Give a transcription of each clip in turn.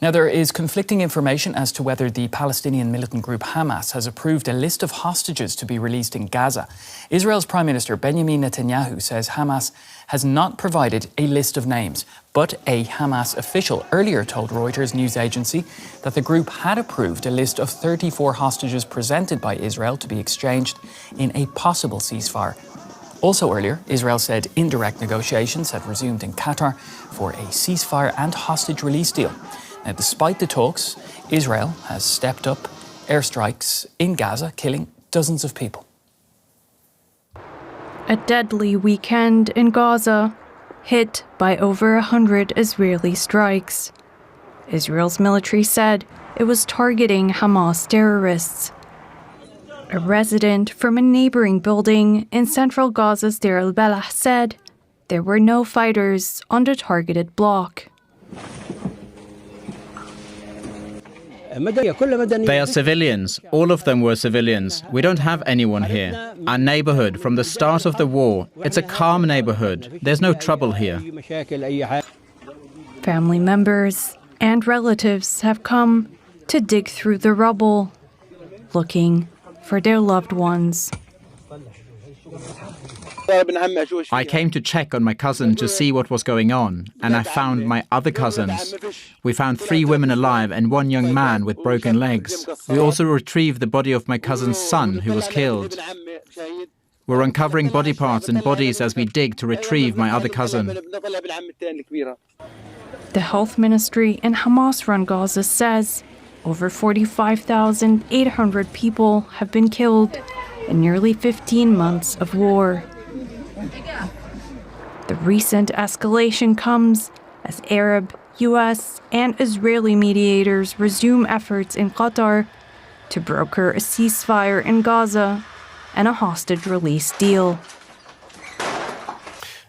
Now, there is conflicting information as to whether the Palestinian militant group Hamas has approved a list of hostages to be released in Gaza. Israel's Prime Minister Benjamin Netanyahu says Hamas has not provided a list of names, but a Hamas official earlier told Reuters news agency that the group had approved a list of 34 hostages presented by Israel to be exchanged in a possible ceasefire. Also earlier, Israel said indirect negotiations had resumed in Qatar for a ceasefire and hostage release deal. Now, despite the talks, Israel has stepped up airstrikes in Gaza, killing dozens of people. A deadly weekend in Gaza, hit by over 100 Israeli strikes. Israel's military said it was targeting Hamas terrorists. A resident from a neighboring building in central Gaza's Deir el-Balah said there were no fighters on the targeted block. They are civilians. All of them were civilians. We don't have anyone here. Our neighborhood, from the start of the war, it's a calm neighborhood. There's no trouble here. Family members and relatives have come to dig through the rubble, looking for their loved ones. I came to check on my cousin to see what was going on, and I found my other cousins. We found 3 women alive and 1 young man with broken legs. We also retrieved the body of my cousin's son, who was killed. We're uncovering body parts and bodies as we dig to retrieve my other cousin. The health ministry in Hamas-run Gaza says over 45,800 people have been killed in nearly 15 months of war. The recent escalation comes as Arab, US, and Israeli mediators resume efforts in Qatar to broker a ceasefire in Gaza and a hostage release deal.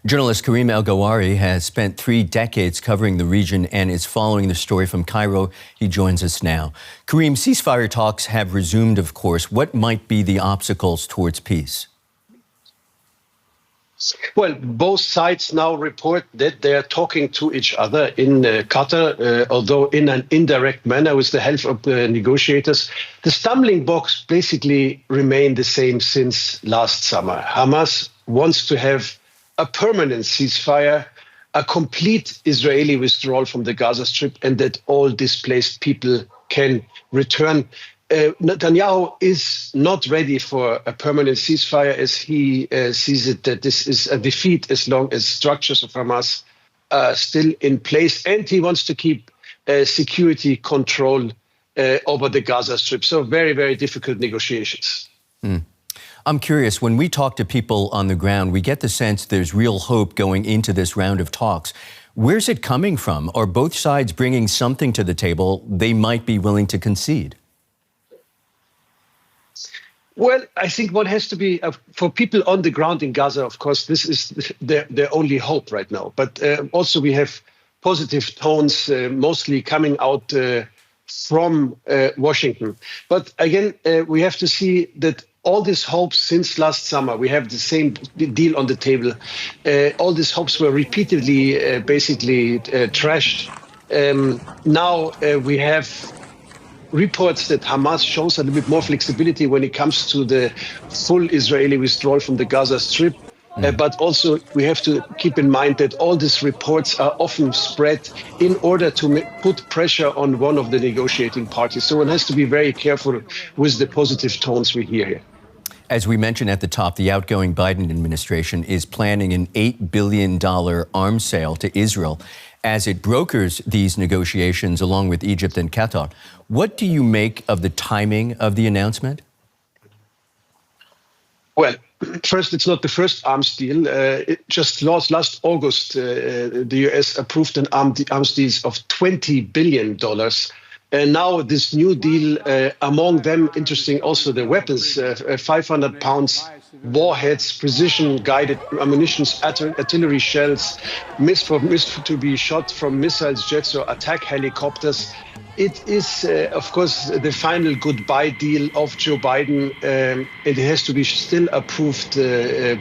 Journalist Karim El-Gawhary has spent 3 decades covering the region and is following the story from Cairo. He joins us now. Karim, ceasefire talks have resumed, of course. What might be the obstacles towards peace? Well, both sides now report that they are talking to each other in Qatar, although in an indirect manner with the help of the negotiators. The stumbling blocks basically remain the same since last summer. Hamas wants to have a permanent ceasefire, a complete Israeli withdrawal from the Gaza Strip, and that all displaced people can return. Netanyahu is not ready for a permanent ceasefire as he sees it that this is a defeat as long as structures of Hamas are still in place, and he wants to keep security control over the Gaza Strip. So very, very difficult negotiations. I'm curious, when we talk to people on the ground, we get the sense there's real hope going into this round of talks. Where's it coming from? Are both sides bringing something to the table they might be willing to concede? Well, I think one has to be, for people on the ground in Gaza, of course, this is their only hope right now. But also we have positive tones, mostly coming out from Washington. But again, we have to see that all these hopes since last summer, we have the same deal on the table. All these hopes were repeatedly, basically trashed. Now we have reports that Hamas shows a little bit more flexibility when it comes to the full Israeli withdrawal from the Gaza Strip. But also we have to keep in mind that all these reports are often spread in order to put pressure on one of the negotiating parties. So one has to be very careful with the positive tones we hear here. As we mentioned at the top, the outgoing Biden administration is planning an $8 billion arms sale to Israel as it brokers these negotiations along with Egypt and Qatar. What do you make of the timing of the announcement? Well, first, it's not the first arms deal. Just last August, the US approved an arms deal of $20 billion. And now this new deal, among them, interesting also the weapons, 500 pounds warheads, precision-guided ammunition, artillery shells, missed to be shot from missiles, jets, or attack helicopters. It is, of course, the final goodbye deal of Joe Biden. It has to be still approved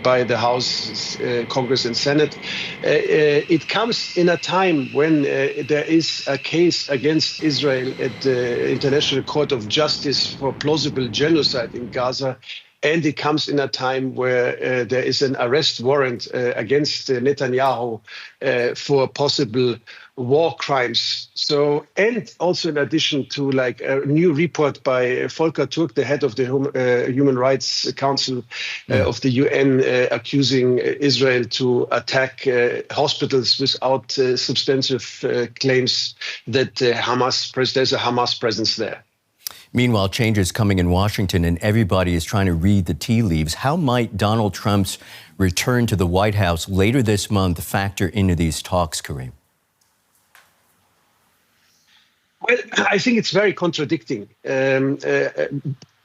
by the House, Congress, and Senate. It comes in a time when there is a case against Israel at the International Court of Justice for plausible genocide in Gaza. And it comes in a time where there is an arrest warrant against Netanyahu for possible war crimes. So, and also in addition to like a new report by Volker Turk, the head of the Human Rights Council of the UN, accusing Israel to attack hospitals without substantive claims that there's a Hamas presence there. Meanwhile, changes coming in Washington and everybody is trying to read the tea leaves. How might Donald Trump's return to the White House later this month factor into these talks, Karim? Well, I think it's very contradicting.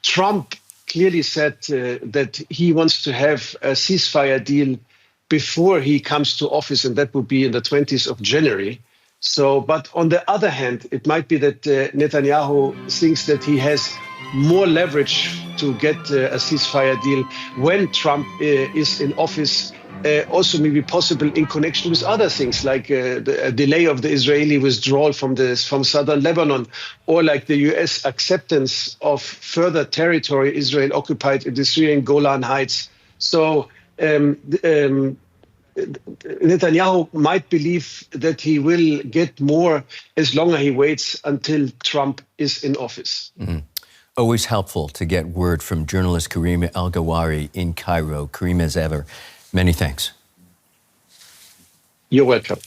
Trump clearly said that he wants to have a ceasefire deal before he comes to office, and that would be in the 20th of January. So, but on the other hand, it might be that Netanyahu thinks that he has more leverage to get a ceasefire deal when Trump is in office. Also maybe possible in connection with other things like the delay of the Israeli withdrawal from southern Lebanon, or like the US acceptance of further territory Israel occupied in the Syrian Golan Heights. So Netanyahu might believe that he will get more as long as he waits until Trump is in office. Mm-hmm. Always helpful to get word from journalist Karim El-Gawhary in Cairo. Karim, as ever, many thanks. You're welcome.